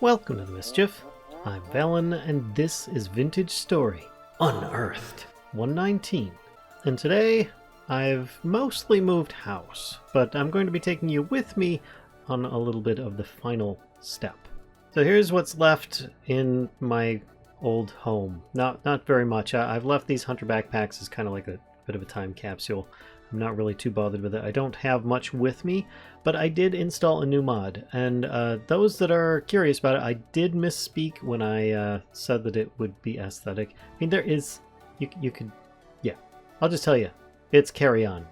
Welcome to the Mischief. I'm Valen, and this is Vintage Story, Unearthed 119. And today, I've mostly moved house, but I'm going to be taking you with me on a little bit of the final step. So here's what's left in my old home. Not very much. I've left these hunter backpacks as kind of like a bit of a time capsule. I'm not really too bothered with it. I don't have much with me, but I did install a new mod, and those that are curious about it, I did misspeak when I said that it would be aesthetic. I mean, there is, you could, yeah, I'll just tell you, it's Carryong.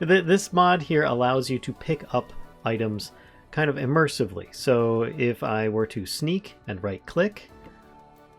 This mod here allows you to pick up items kind of immersively. So if I were to sneak and right click,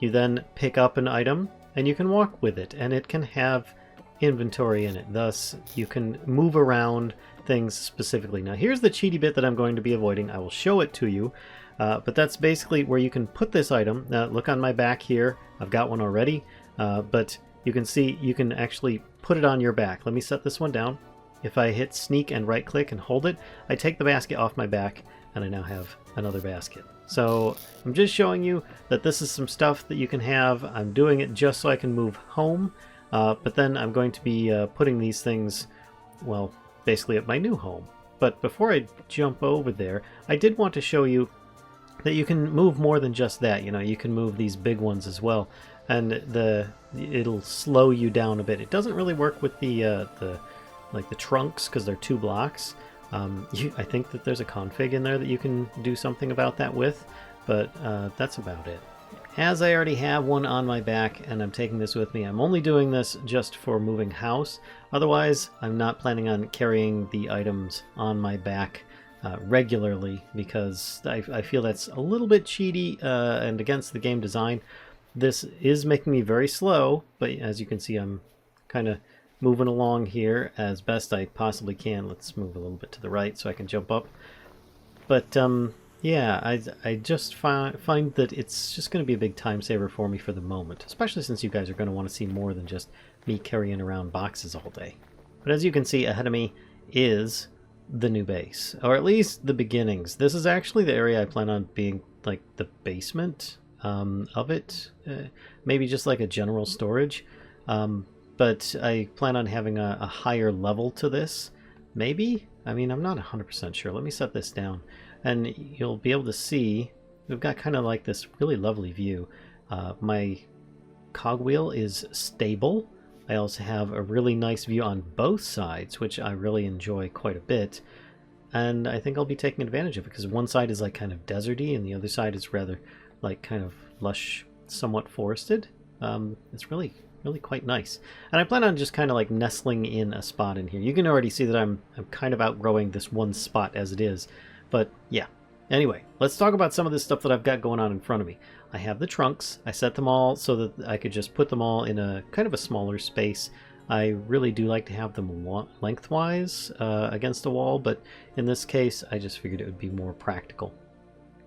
you then pick up an item and you can walk with it, and it can have inventory in it. Thus, you can move around things specifically. Now, here's the cheaty bit that I'm going to be avoiding. I will show it to you, but that's basically where you can put this item. Now, look on my back here. I've got one already, but you can see you can actually put it on your back. Let me set this one down. If I hit sneak and right click and hold it, I take the basket off my back, and I now have another basket. So I'm just showing you that this is some stuff that you can have. I'm doing it just so I can move home. But then I'm going to be putting these things, well, basically at my new home. But before I jump over there, I did want to show you that you can move more than just that. You know, you can move these big ones as well, and it'll slow you down a bit. It doesn't really work with the trunks because they're 2 blocks. I think that there's a config in there that you can do something about that with, but that's about it. As I already have one on my back and I'm taking this with me, I'm only doing this just for moving house. Otherwise, I'm not planning on carrying the items on my back regularly, because I feel that's a little bit cheaty and against the game design. This is making me very slow, but as you can see, I'm kind of moving along here as best I possibly can. Let's move a little bit to the right so I can jump up. But yeah, I just find that it's just going to be a big time saver for me for the moment, especially since you guys are going to want to see more than just me carrying around boxes all day. But as you can see ahead of me is the new base, or at least the beginnings. This is actually the area I plan on being like the basement of it, maybe just like a general storage. But I plan on having a higher level to this, maybe? I mean, I'm not 100% sure. Let me set this down. And you'll be able to see, we've got kind of like this really lovely view. My cogwheel is stable. I also have a really nice view on both sides, which I really enjoy quite a bit. And I think I'll be taking advantage of it, because one side is like kind of deserty and the other side is rather like kind of lush, somewhat forested. It's really quite nice. And I plan on just kind of like nestling in a spot in here. You can already see that I'm kind of outgrowing this one spot as it is. But yeah, anyway, let's talk about some of this stuff that I've got going on in front of me. I have the trunks. I set them all so that I could just put them all in a kind of a smaller space. I really do like to have them lengthwise against a wall, but in this case, I just figured it would be more practical.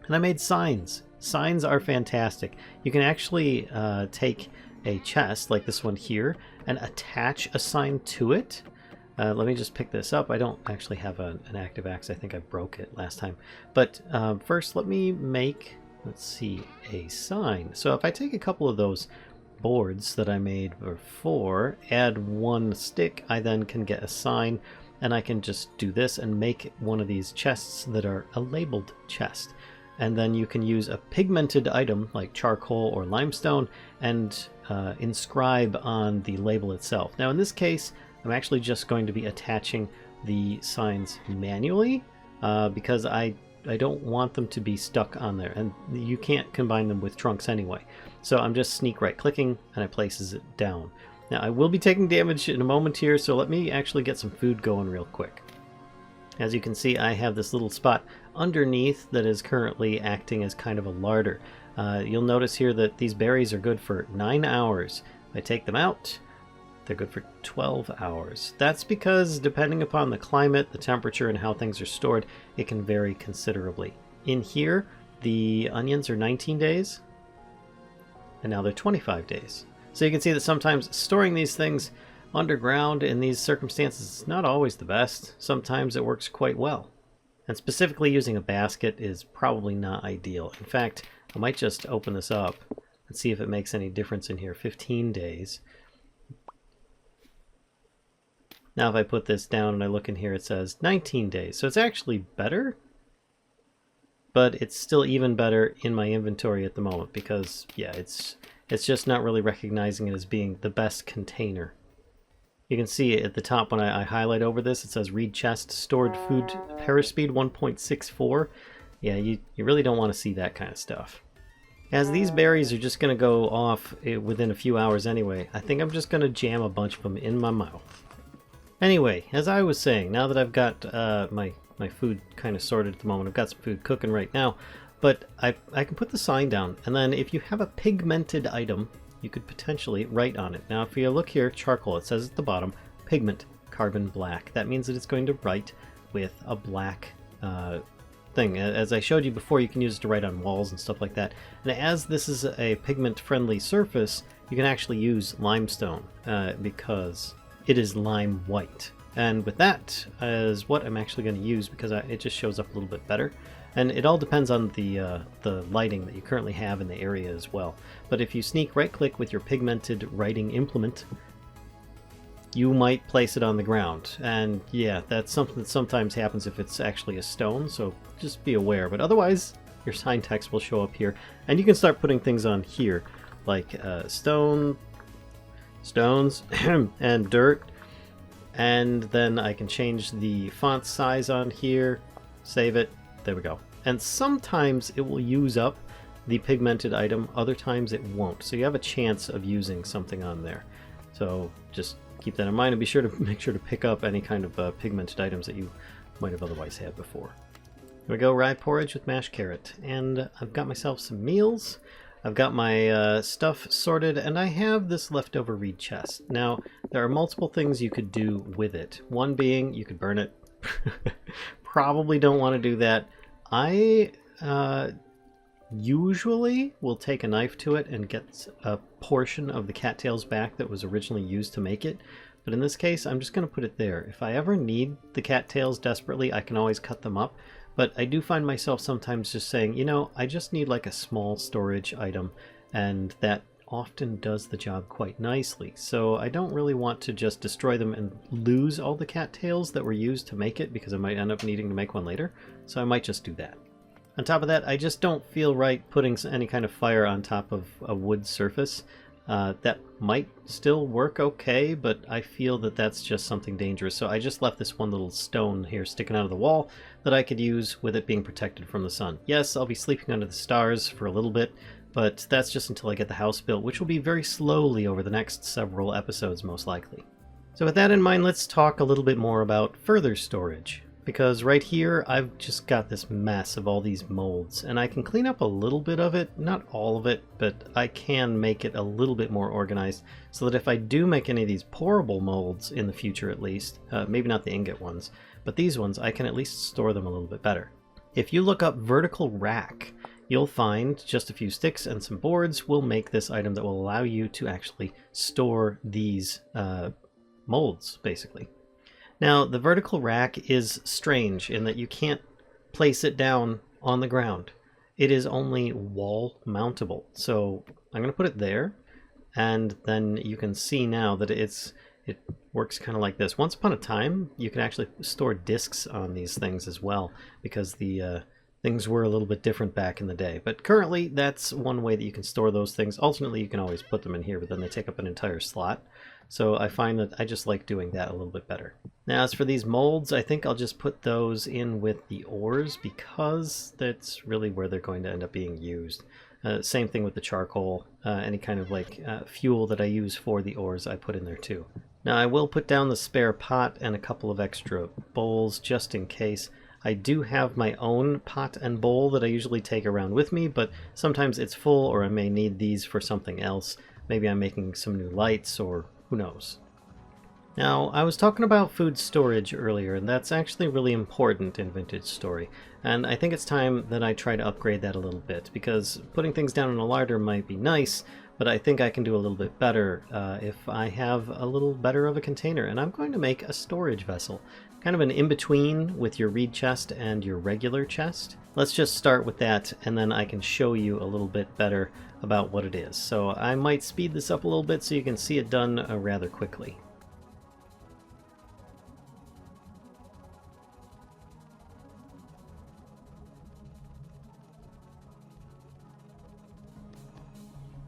And I made signs. Signs are fantastic. You can actually take a chest like this one here and attach a sign to it. Let me just pick this up. I don't actually have an active axe. I think I broke it last time. But first, let me make, let's see, a sign. So if I take a couple of those boards that I made before, add 1 stick, I then can get a sign, and I can just do this and make one of these chests that are a labeled chest. And then you can use a pigmented item like charcoal or limestone and inscribe on the label itself. Now in this case, I'm actually just going to be attaching the signs manually because I don't want them to be stuck on there, and you can't combine them with trunks anyway. So I'm just sneak right clicking and it places it down. Now I will be taking damage in a moment here, so let me actually get some food going real quick. As you can see, I have this little spot underneath that is currently acting as kind of a larder. You'll notice here that these berries are good for 9 hours. If I take them out, they're good for 12 hours. That's because depending upon the climate, the temperature, and how things are stored, it can vary considerably. In here, the onions are 19 days, and now they're 25 days. So you can see that sometimes storing these things underground in these circumstances is not always the best. Sometimes it works quite well. And specifically using a basket is probably not ideal. In fact, I might just open this up and see if it makes any difference in here. 15 days. Now if I put this down and I look in here, it says 19 days. So it's actually better, but it's still even better in my inventory at the moment because, yeah, it's just not really recognizing it as being the best container. You can see at the top when I highlight over this, it says read chest, stored food, perish speed 1.64. Yeah, you really don't want to see that kind of stuff. As these berries are just going to go off within a few hours anyway, I think I'm just going to jam a bunch of them in my mouth. Anyway, as I was saying, now that I've got my food kind of sorted at the moment, I've got some food cooking right now, but I can put the sign down, and then if you have a pigmented item, you could potentially write on it. Now if you look here, charcoal, it says at the bottom, pigment, carbon black. That means that it's going to write with a black thing. As I showed you before, you can use it to write on walls and stuff like that. And as this is a pigment-friendly surface, you can actually use limestone because it is lime white. And with that is what I'm actually going to use because it just shows up a little bit better. And it all depends on the lighting that you currently have in the area as well. But if you sneak right-click with your pigmented writing implement, you might place it on the ground. And yeah, that's something that sometimes happens if it's actually a stone, so just be aware. But otherwise, your sign text will show up here. And you can start putting things on here, like stones, and dirt. And then I can change the font size on here, save it. There we go. And sometimes it will use up the pigmented item, other times it won't. So you have a chance of using something on there. So just keep that in mind and be sure to make sure to pick up any kind of pigmented items that you might have otherwise had before. Here we go, rye porridge with mashed carrot. And I've got myself some meals. I've got my stuff sorted, and I have this leftover reed chest. Now, there are multiple things you could do with it. One being, you could burn it. Probably don't want to do that. I usually will take a knife to it and get a portion of the cattails back that was originally used to make it. But in this case, I'm just going to put it there. If I ever need the cattails desperately, I can always cut them up. But I do find myself sometimes just saying, you know, I just need like a small storage item, and that often does the job quite nicely. So I don't really want to just destroy them and lose all the cattails that were used to make it, because I might end up needing to make one later. So I might just do that. On top of that, I just don't feel right putting any kind of fire on top of a wood surface. That might still work okay, but I feel that that's just something dangerous. So I just left this one little stone here sticking out of the wall that I could use with it being protected from the sun. Yes, I'll be sleeping under the stars for a little bit, but that's just until I get the house built, which will be very slowly over the next several episodes most likely. So with that in mind, let's talk a little bit more about further storage. Because right here, I've just got this mess of all these molds, and I can clean up a little bit of it, not all of it, but I can make it a little bit more organized so that if I do make any of these pourable molds in the future at least, maybe not the ingot ones, but these ones, I can at least store them a little bit better. If you look up vertical rack, you'll find just a few sticks and some boards will make this item that will allow you to actually store these molds, basically. Now, the vertical rack is strange in that you can't place it down on the ground. It is only wall mountable. So I'm going to put it there, and then you can see now that it works kind of like this. Once upon a time, you could actually store discs on these things as well, because the things were a little bit different back in the day. But currently, that's one way that you can store those things. Alternately, you can always put them in here, but then they take up an entire slot. So I find that I just like doing that a little bit better. Now as for these molds, I think I'll just put those in with the ores because that's really where they're going to end up being used. Same thing with the charcoal, any kind of like fuel that I use for the ores I put in there too. Now I will put down the spare pot and a couple of extra bowls just in case. I do have my own pot and bowl that I usually take around with me, but sometimes it's full or I may need these for something else. Maybe I'm making some new lights or who knows. Now, I was talking about food storage earlier, and that's actually really important in Vintage Story. And I think it's time that I try to upgrade that a little bit, because putting things down in a larder might be nice, but I think I can do a little bit better if I have a little better of a container. And I'm going to make a storage vessel. kind of an in-between with your reed chest and your regular chest. Let's just start with that, and then I can show you a little bit better about what it is. So I might speed this up a little bit so you can see it done rather quickly.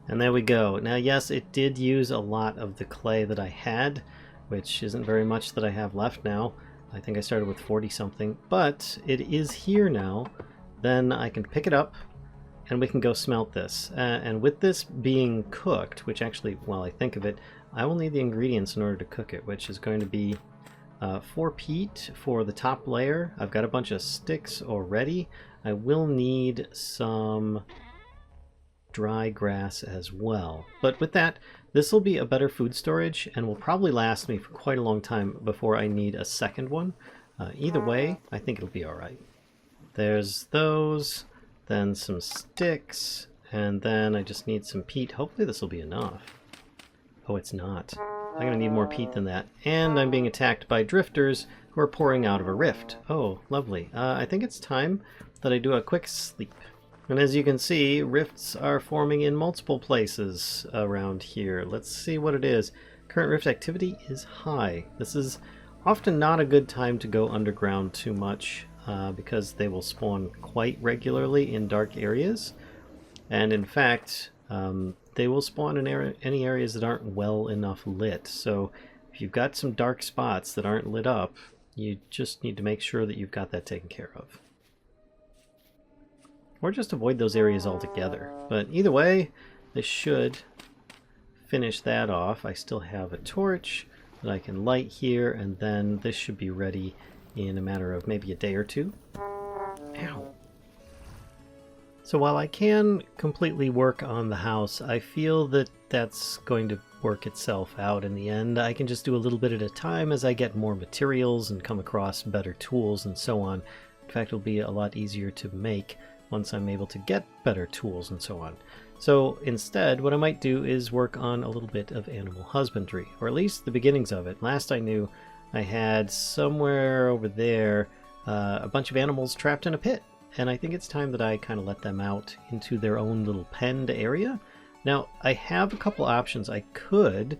And there we go. Now yes, it did use a lot of the clay that I had, which isn't very much that I have left now. I think I started with 40 something, but it is here now. Then I can pick it up and we can go smelt this. And with this being cooked, which actually, while I think of it, I will need the ingredients in order to cook it, which is going to be 4 peat for the top layer. I've got a bunch of sticks already. I will need some dry grass as well. But with that, this will be a better food storage and will probably last me for quite a long time before I need a second one. Either way, I think it'll be alright. There's those, then some sticks, and then I just need some peat. Hopefully this will be enough. Oh, it's not. I'm gonna need more peat than that. And I'm being attacked by drifters who are pouring out of a rift. Oh, lovely. I think it's time that I do a quick sleep. And as you can see, rifts are forming in multiple places around here. Let's see what it is. Current rift activity is high. This is often not a good time to go underground too much because they will spawn quite regularly in dark areas. And in fact, they will spawn in any areas that aren't well enough lit. So if you've got some dark spots that aren't lit up, you just need to make sure that you've got that taken care of. Or just avoid those areas altogether. But either way, this should finish that off. I still have a torch that I can light here, and then this should be ready in a matter of maybe a day or two. Ow! So while I can completely work on the house, I feel that that's going to work itself out in the end. I can just do a little bit at a time as I get more materials and come across better tools and so on. In fact, it'll be a lot easier to make once I'm able to get better tools and so on. So instead, what I might do is work on a little bit of animal husbandry, or at least the beginnings of it. Last I knew, I had somewhere over there a bunch of animals trapped in a pit, and I think it's time that I kind of let them out into their own little penned area. Now, I have a couple options. I could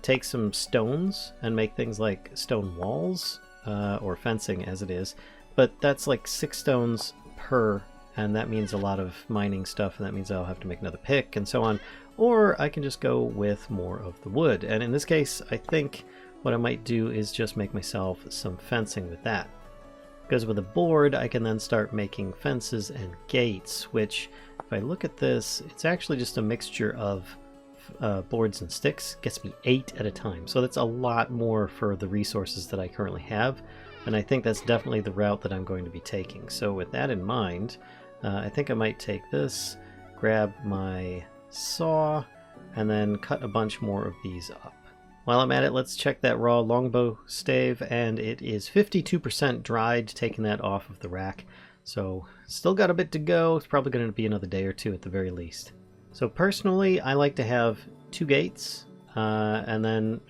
take some stones and make things like stone walls, or fencing as it is, but that's like 6 stones per, and that means a lot of mining stuff, and that means I'll have to make another pick and so on. Or I can just go with more of the wood, and in this case I think what I might do is just make myself some fencing with that. Because with a board I can then start making fences and gates, which if I look at this, it's actually just a mixture of boards and sticks. Gets me 8 at a time, so that's a lot more for the resources that I currently have, and I think that's definitely the route that I'm going to be taking. So with that in mind, I think I might take this, grab my saw, and then cut a bunch more of these up. While I'm at it, let's check that raw longbow stave, and it is 52% dried, taking that off of the rack. So still got a bit to go. It's probably going to be another day or two at the very least. So personally, I like to have 2 gates, and then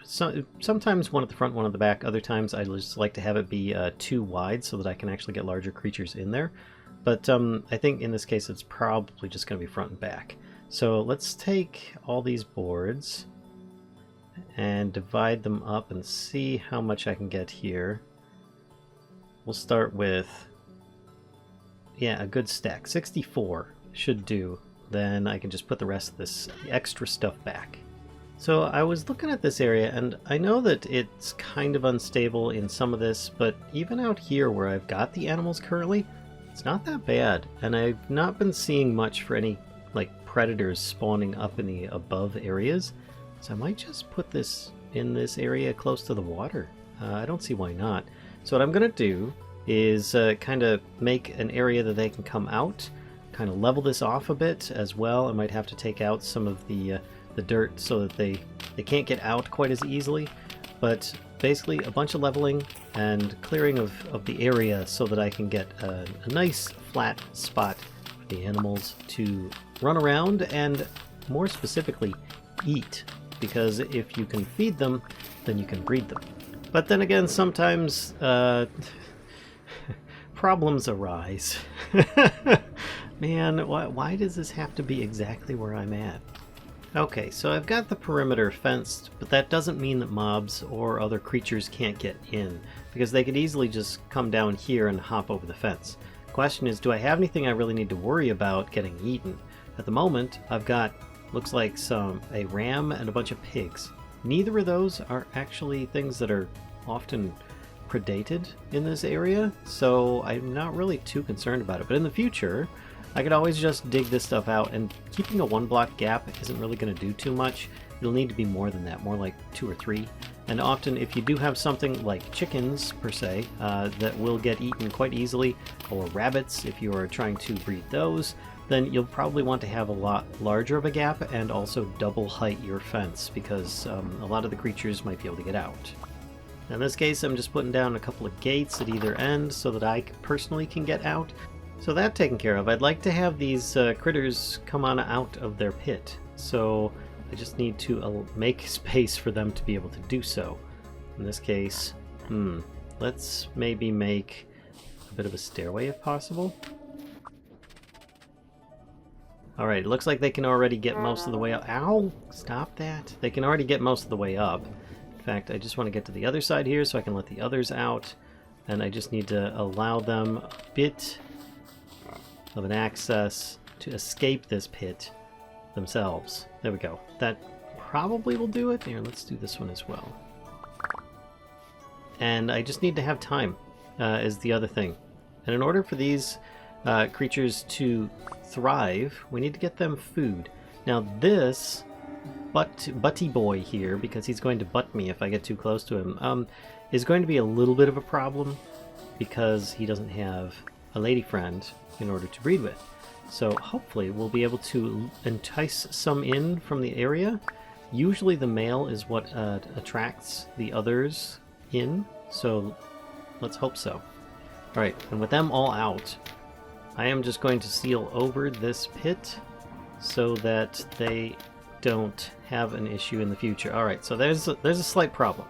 sometimes one at the front, one at the back. Other times I just like to have it be 2 wide so that I can actually get larger creatures in there. But I think in this case it's probably just going to be front and back. So let's take all these boards and divide them up and see how much I can get here. We'll start with, yeah, a good stack. 64 should do. Then I can just put the rest of this extra stuff back. So I was looking at this area, and I know that it's kind of unstable in some of this, but even out here where I've got the animals currently, it's not that bad, and I've not been seeing much for any like predators spawning up in the above areas, so I might just put this in this area close to the water. I don't see why not. So what I'm gonna do is kind of make an area that they can come out, kind of level this off a bit as well. I might have to take out some of the dirt so that they can't get out quite as easily, but basically a bunch of leveling and clearing of the area so that I can get a nice flat spot for the animals to run around and, more specifically, eat. Because if you can feed them, then you can breed them. But then again, sometimes problems arise. Man, why does this have to be exactly where I'm at? Okay, so I've got the perimeter fenced, but that doesn't mean that mobs or other creatures can't get in, because they could easily just come down here and hop over the fence. Question is, do I have anything I really need to worry about getting eaten? At the moment, I've got, looks like a ram and a bunch of pigs. Neither of those are actually things that are often predated in this area, so I'm not really too concerned about it. But in the future, I could always just dig this stuff out, and keeping a 1-block gap isn't really going to do too much. It'll need to be more than that, more like 2 or 3. And often, if you do have something like chickens, per se, that will get eaten quite easily, or rabbits, if you are trying to breed those, then you'll probably want to have a lot larger of a gap and also double height your fence, because a lot of the creatures might be able to get out. In this case, I'm just putting down a couple of gates at either end so that I personally can get out. So that taken care of, I'd like to have these critters come on out of their pit. So I just need to make space for them to be able to do so. In this case, let's maybe make a bit of a stairway if possible. Alright, it looks like they can already get most of the way up. Ow! Stop that. They can already get most of the way up. In fact, I just want to get to the other side here so I can let the others out. And I just need to allow them a bit of an access to escape this pit themselves. There we go. That probably will do it. Here, let's do this one as well. And I just need to have time, is the other thing. And in order for these creatures to thrive, we need to get them food. Now this butty boy here, because he's going to butt me if I get too close to him, is going to be a little bit of a problem because he doesn't have a lady friend in order to breed with. So hopefully we'll be able to entice some in from the area. Usually the male is what attracts the others in, so let's hope so. Alright, and with them all out, I am just going to seal over this pit so that they don't have an issue in the future. Alright, so there's a slight problem.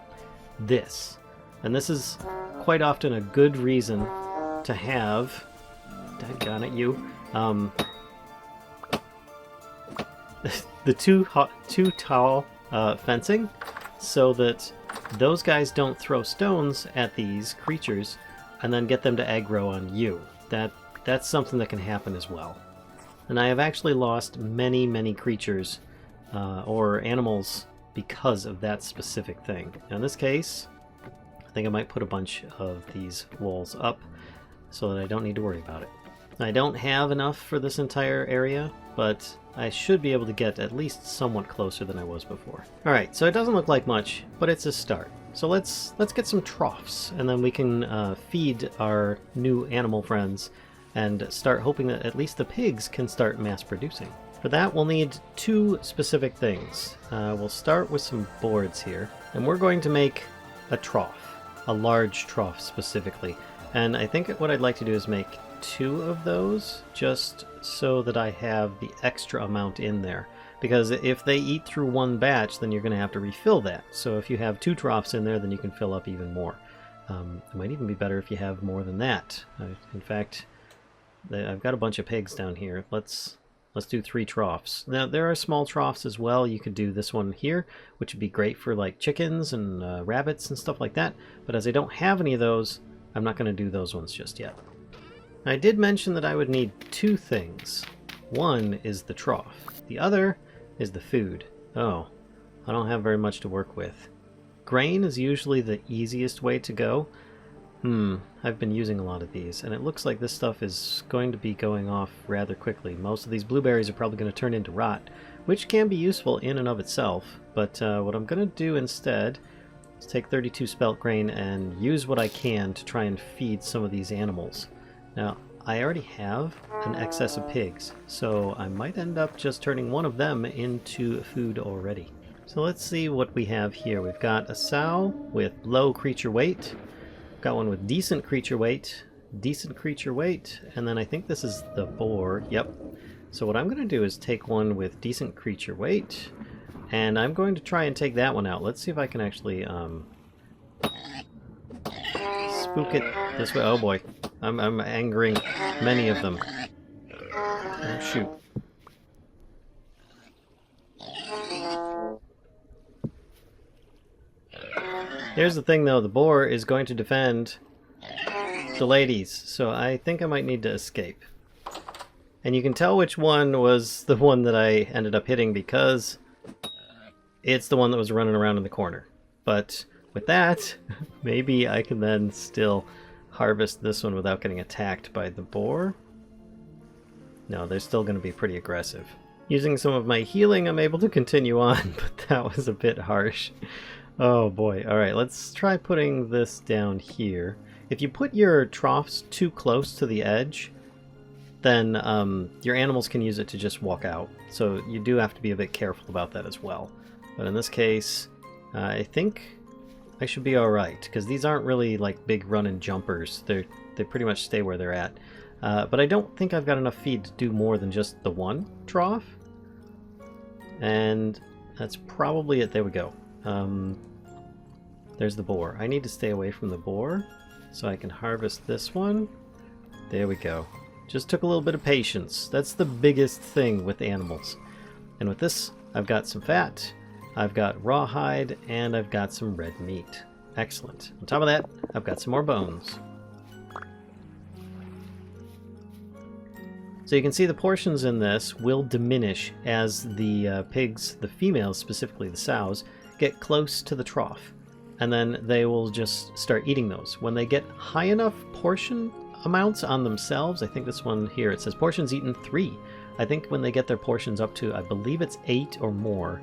This. And this is quite often a good reason to have... Daggone it, you. The too tall fencing, so that those guys don't throw stones at these creatures and then get them to aggro on you. That's something that can happen as well. And I have actually lost many creatures or animals because of that specific thing. Now in this case, I think I might put a bunch of these walls up so that I don't need to worry about it. I don't have enough for this entire area, but I should be able to get at least somewhat closer than I was before. Alright, so it doesn't look like much, but it's a start. So let's get some troughs, and then we can feed our new animal friends and start hoping that at least the pigs can start mass producing. For that, we'll need 2 specific things. We'll start with some boards here, and we're going to make a trough, a large trough specifically. And I think what I'd like to do is make 2 of those, just so that I have the extra amount in there. Because if they eat through one batch, then you're going to have to refill that. So if you have 2 troughs in there, then you can fill up even more. It might even be better if you have more than that. In fact, I've got a bunch of pigs down here. Let's do 3 troughs. Now, there are small troughs as well. You could do this one here, which would be great for like chickens and rabbits and stuff like that. But as I don't have any of those, I'm not going to do those ones just yet. I did mention that I would need 2 things. One is the trough. The other is the food. Oh, I don't have very much to work with. Grain is usually the easiest way to go. I've been using a lot of these, and it looks like this stuff is going to be going off rather quickly. Most of these blueberries are probably going to turn into rot, which can be useful in and of itself, but what I'm going to do instead is take 32 spelt grain and use what I can to try and feed some of these animals. Now, I already have an excess of pigs, so I might end up just turning one of them into food already. So let's see what we have here. We've got a sow with low creature weight. Got one with decent creature weight, and then I think this is the boar. Yep. So what I'm going to do is take one with decent creature weight, and I'm going to try and take that one out. Let's see if I can actually Spook it this way. Oh boy. I'm angering many of them. Oh, shoot. Here's the thing though, the boar is going to defend the ladies, so I think I might need to escape. And you can tell which one was the one that I ended up hitting because it's the one that was running around in the corner. But with that, maybe I can then still harvest this one without getting attacked by the boar. No, they're still going to be pretty aggressive. Using some of my healing, I'm able to continue on, but that was a bit harsh. Oh boy. Alright, let's try putting this down here. If you put your troughs too close to the edge, then your animals can use it to just walk out. So you do have to be a bit careful about that as well. But in this case, I think I should be alright, because these aren't really like big run-and jumpers. They pretty much stay where they're at. But I don't think I've got enough feed to do more than just the one trough. And that's probably it. There we go. There's the boar. I need to stay away from the boar so I can harvest this one. There we go. Just took a little bit of patience. That's the biggest thing with animals. And with this, I've got some fat, I've got rawhide, and I've got some red meat. Excellent. On top of that, I've got some more bones. So you can see the portions in this will diminish as the pigs, the females, specifically the sows, get close to the trough. And then they will just start eating those. When they get high enough portion amounts on themselves, I think this one here, it says portions eaten 3. I think when they get their portions up to, I believe it's 8 or more,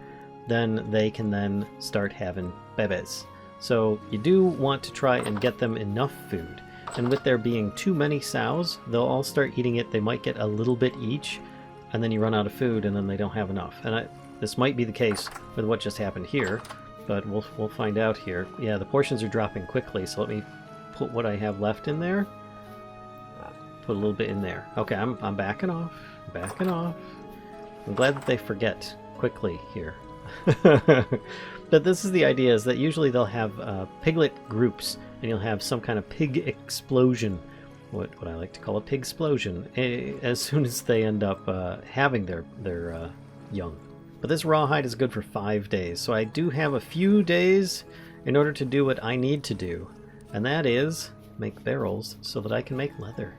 then they can then start having bebes. So you do want to try and get them enough food. And with there being too many sows, they'll all start eating it. They might get a little bit each, and then you run out of food, and then they don't have enough. And this might be the case with what just happened here, but we'll find out here. Yeah, the portions are dropping quickly, so let me put what I have left in there. Put a little bit in there. Okay, I'm backing off. Backing off. I'm glad that they forget quickly here. But this is the idea, is that usually they'll have piglet groups, and you'll have some kind of pig explosion, what I like to call a pig explosion, as soon as they end up having their young. But this rawhide is good for 5 days, so I do have a few days in order to do what I need to do, and that is make barrels so that I can make leather.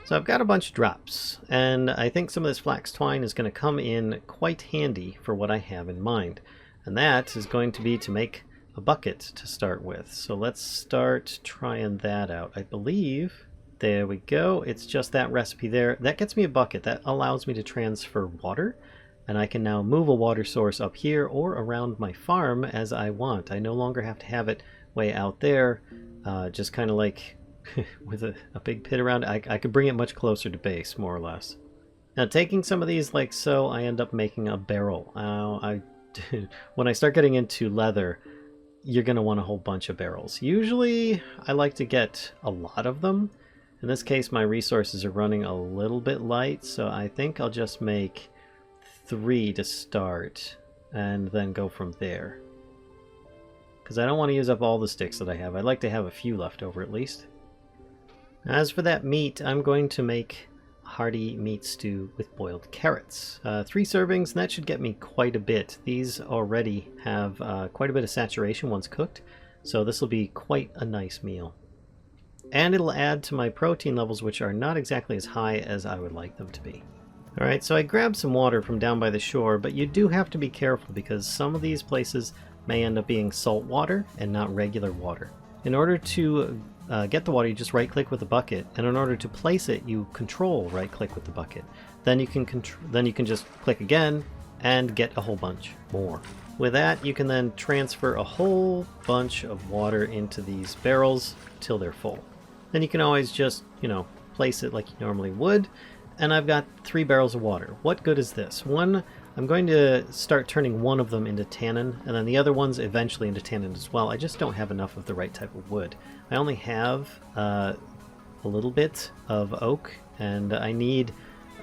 So I've got a bunch of drops, and I think some of this flax twine is going to come in quite handy for what I have in mind. And that is going to be to make a bucket to start with. So let's start trying that out. I believe, there we go, it's just that recipe there. That gets me a bucket. That allows me to transfer water, and I can now move a water source up here or around my farm as I want. I no longer have to have it way out there, just kind of like with a big pit around it. I could bring it much closer to base, more or less. Now taking some of these like so, I end up making a barrel. When I start getting into leather, you're going to want a whole bunch of barrels. Usually I like to get a lot of them. In this case, my resources are running a little bit light, so I think I'll just make 3 to start and then go from there. Because I don't want to use up all the sticks that I have. I'd like to have a few left over at least. As for that meat, I'm going to make hearty meat stew with boiled carrots. 3 servings, and that should get me quite a bit. These already have quite a bit of saturation once cooked, so this will be quite a nice meal. And it'll add to my protein levels, which are not exactly as high as I would like them to be. Alright, so I grabbed some water from down by the shore, but you do have to be careful because some of these places may end up being salt water and not regular water. In order to get the water, you just right-click with the bucket, and in order to place it, you control right-click with the bucket. Then you can just click again and get a whole bunch more. With that, you can then transfer a whole bunch of water into these barrels till they're full. Then you can always just, place it like you normally would. And I've got 3 barrels of water. What good is this? One, I'm going to start turning one of them into tannin, and then the other ones eventually into tannin as well. I just don't have enough of the right type of wood. I only have a little bit of oak, and I need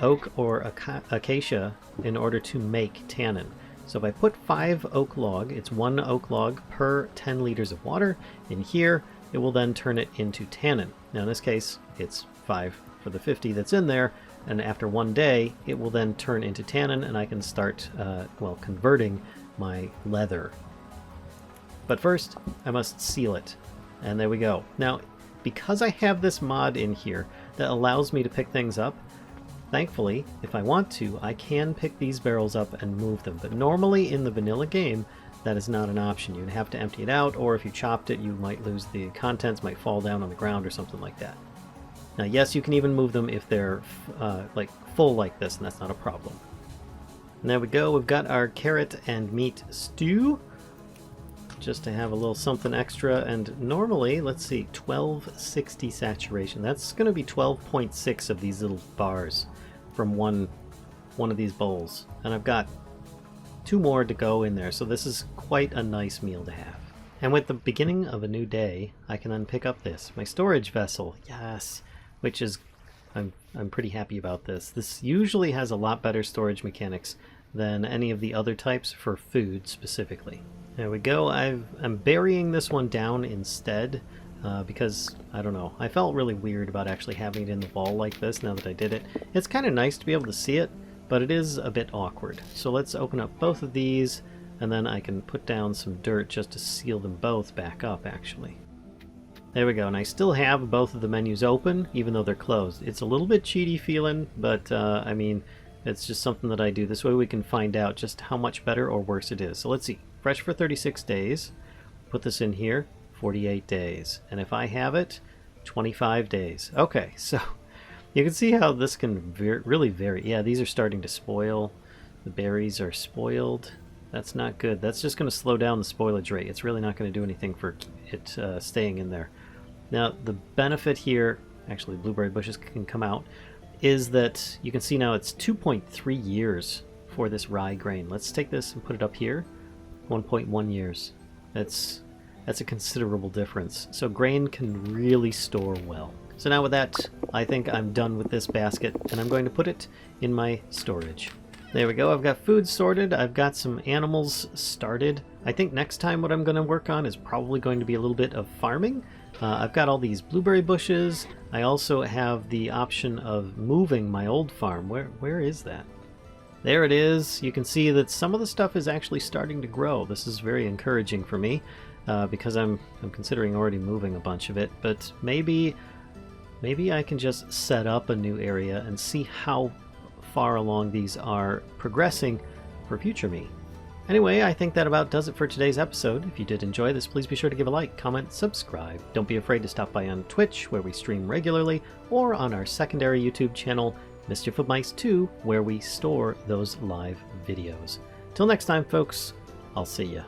oak or acacia in order to make tannin. So if I put 5 oak log, it's 1 oak log per 10 liters of water in here, it will then turn it into tannin. Now in this case, it's 5 for the 50 that's in there, and after 1 day, it will then turn into tannin, and I can start, converting my leather. But first, I must seal it. And there we go. Now, because I have this mod in here that allows me to pick things up, thankfully, if I want to, I can pick these barrels up and move them. But normally in the vanilla game, that is not an option. You'd have to empty it out, or if you chopped it, you might lose the contents, might fall down on the ground or something like that. Now, yes, you can even move them if they're like full like this, and that's not a problem. And there we go. We've got our carrot and meat stew, just to have a little something extra. And normally, let's see, 1260 saturation. That's going to be 12.6 of these little bars from one of these bowls. And I've got 2 more to go in there, so this is quite a nice meal to have. And with the beginning of a new day, I can then pick up this, my storage vessel. Yes, which is, I'm pretty happy about this. This usually has a lot better storage mechanics than any of the other types for food specifically. There we go. I'm burying this one down instead because, I don't know, I felt really weird about actually having it in the wall like this now that I did it. It's kind of nice to be able to see it, but it is a bit awkward. So let's open up both of these, and then I can put down some dirt just to seal them both back up, actually. There we go, and I still have both of the menus open, even though they're closed. It's a little bit cheaty feeling, but I mean, it's just something that I do. This way we can find out just how much better or worse it is. So let's see. Fresh for 36 days. Put this in here. 48 days. And if I have it, 25 days. Okay, so you can see how this can really vary. Yeah, these are starting to spoil. The berries are spoiled. That's not good. That's just going to slow down the spoilage rate. It's really not going to do anything for it staying in there. Now, the benefit here, actually blueberry bushes can come out, is that you can see now it's 2.3 years for this rye grain. Let's take this and put it up here. 1.1 years. That's a considerable difference. So grain can really store well. So now with that, I think I'm done with this basket, and I'm going to put it in my storage. There we go. I've got food sorted. I've got some animals started. I think next time what I'm going to work on is probably going to be a little bit of farming. I've got all these blueberry bushes. I also have the option of moving my old farm. Where is that? There it is. You can see that some of the stuff is actually starting to grow. This is very encouraging for me because I'm considering already moving a bunch of it. But maybe I can just set up a new area and see how far along these are progressing for future me. Anyway, I think that about does it for today's episode. If you did enjoy this, please be sure to give a like, comment, subscribe. Don't be afraid to stop by on Twitch, where we stream regularly, or on our secondary YouTube channel, Mischief of Mice 2, where we store those live videos. Till next time, folks, I'll see ya.